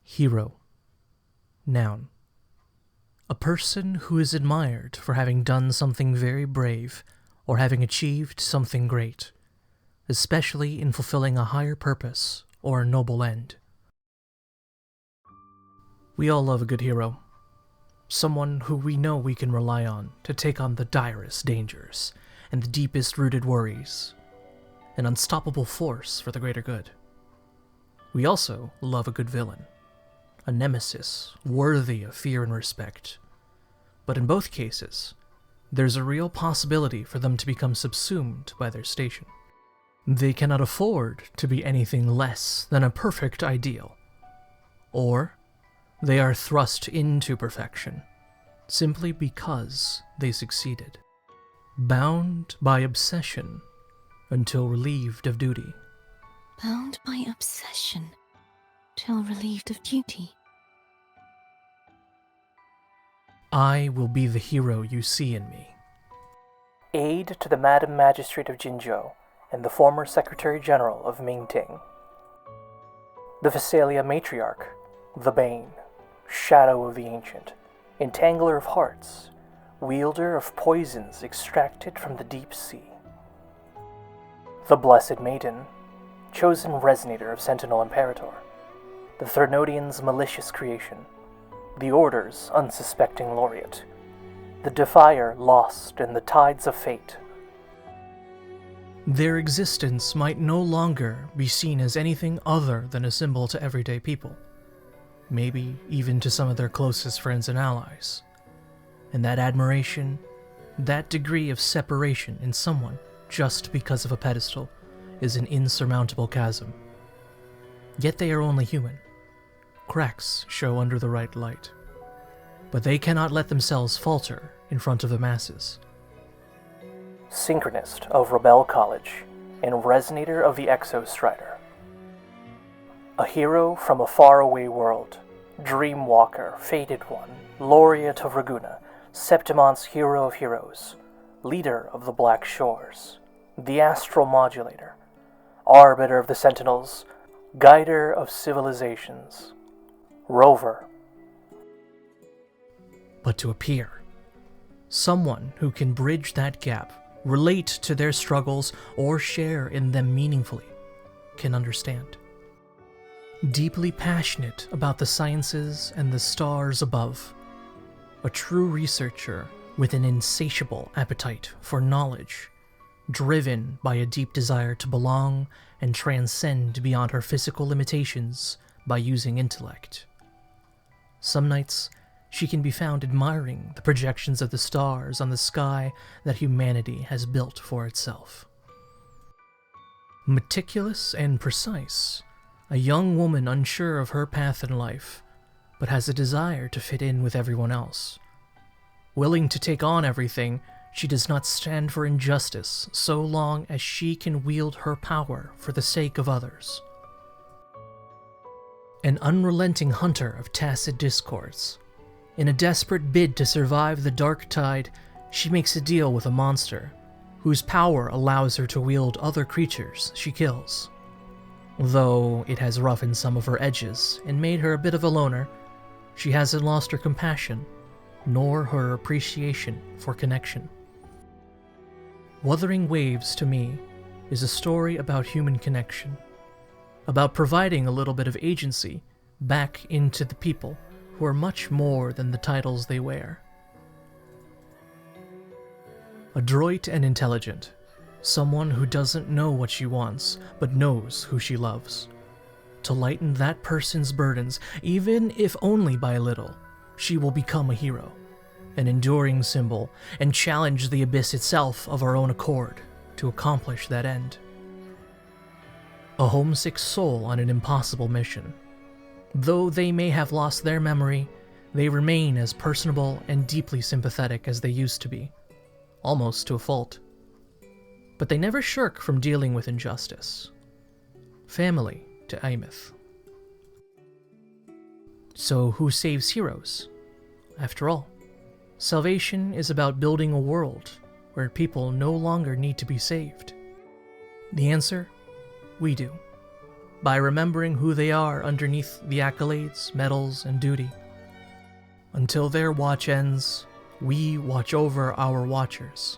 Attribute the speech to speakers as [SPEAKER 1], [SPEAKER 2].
[SPEAKER 1] Hero. Noun. A person who is admired for having done something very brave or having achieved something great, especially in fulfilling a higher purpose or a noble end. We all love a good hero. Someone who we know we can rely on to take on the direst dangers and the deepest rooted worries. An unstoppable force for the greater good. We also love a good villain. A nemesis worthy of fear and respect. But in both cases, there's a real possibility for them to become subsumed by their station. They cannot afford to be anything less than a perfect ideal. Or they are thrust into perfection, simply because they succeeded. Bound by obsession until relieved of duty.
[SPEAKER 2] Bound by obsession till relieved of duty.
[SPEAKER 1] I will be the hero you see in me.
[SPEAKER 3] Aide to the Madam Magistrate of Jinzhou and the former Secretary General of Mingting. The Phasalia Matriarch, the Bane, Shadow of the Ancient, Entangler of Hearts, Wielder of Poisons extracted from the deep sea. The Blessed Maiden, Chosen Resonator of Sentinel Imperator, the Thernodian's malicious creation, the Order's unsuspecting laureate, the Defier lost in the tides of fate.
[SPEAKER 1] Their existence might no longer be seen as anything other than a symbol to everyday people, maybe even to some of their closest friends and allies. And that admiration, that degree of separation in someone just because of a pedestal, is an insurmountable chasm. Yet they are only human. Cracks show under the right light. But they cannot let themselves falter in front of the masses.
[SPEAKER 3] Synchronist of Rebel College and Resonator of the Exostrider. A hero from a faraway world, Dreamwalker, Fated One, Laureate of Raguna, Septimon's Hero of Heroes, Leader of the Black Shores, the Astral Modulator, Arbiter of the Sentinels, Guider of Civilizations, Rover.
[SPEAKER 1] But to appear. Someone who can bridge that gap, relate to their struggles, or share in them meaningfully, can understand. Deeply passionate about the sciences and the stars above. A true researcher with an insatiable appetite for knowledge, driven by a deep desire to belong and transcend beyond her physical limitations by using intellect. Some nights, she can be found admiring the projections of the stars on the sky that humanity has built for itself. Meticulous and precise, a young woman unsure of her path in life, but has a desire to fit in with everyone else. Willing to take on everything, she does not stand for injustice so long as she can wield her power for the sake of others. An unrelenting hunter of tacit discords. In a desperate bid to survive the dark tide, she makes a deal with a monster, whose power allows her to wield other creatures she kills. Though it has roughened some of her edges and made her a bit of a loner, she hasn't lost her compassion, nor her appreciation for connection. Wuthering Waves, to me, is a story about human connection, about providing a little bit of agency back into the people who are much more than the titles they wear. Adroit and intelligent, someone who doesn't know what she wants, but knows who she loves. To lighten that person's burdens, even if only by a little, she will become a hero, an enduring symbol, and challenge the abyss itself of her own accord to accomplish that end. A homesick soul on an impossible mission. Though they may have lost their memory, they remain as personable and deeply sympathetic as they used to be, almost to a fault. But they never shirk from dealing with injustice. Family to Amyth. So who saves heroes? After all, salvation is about building a world where people no longer need to be saved. The answer? We do. by remembering who they are underneath the accolades, medals, and duty. Until their watch ends, we watch over our watchers.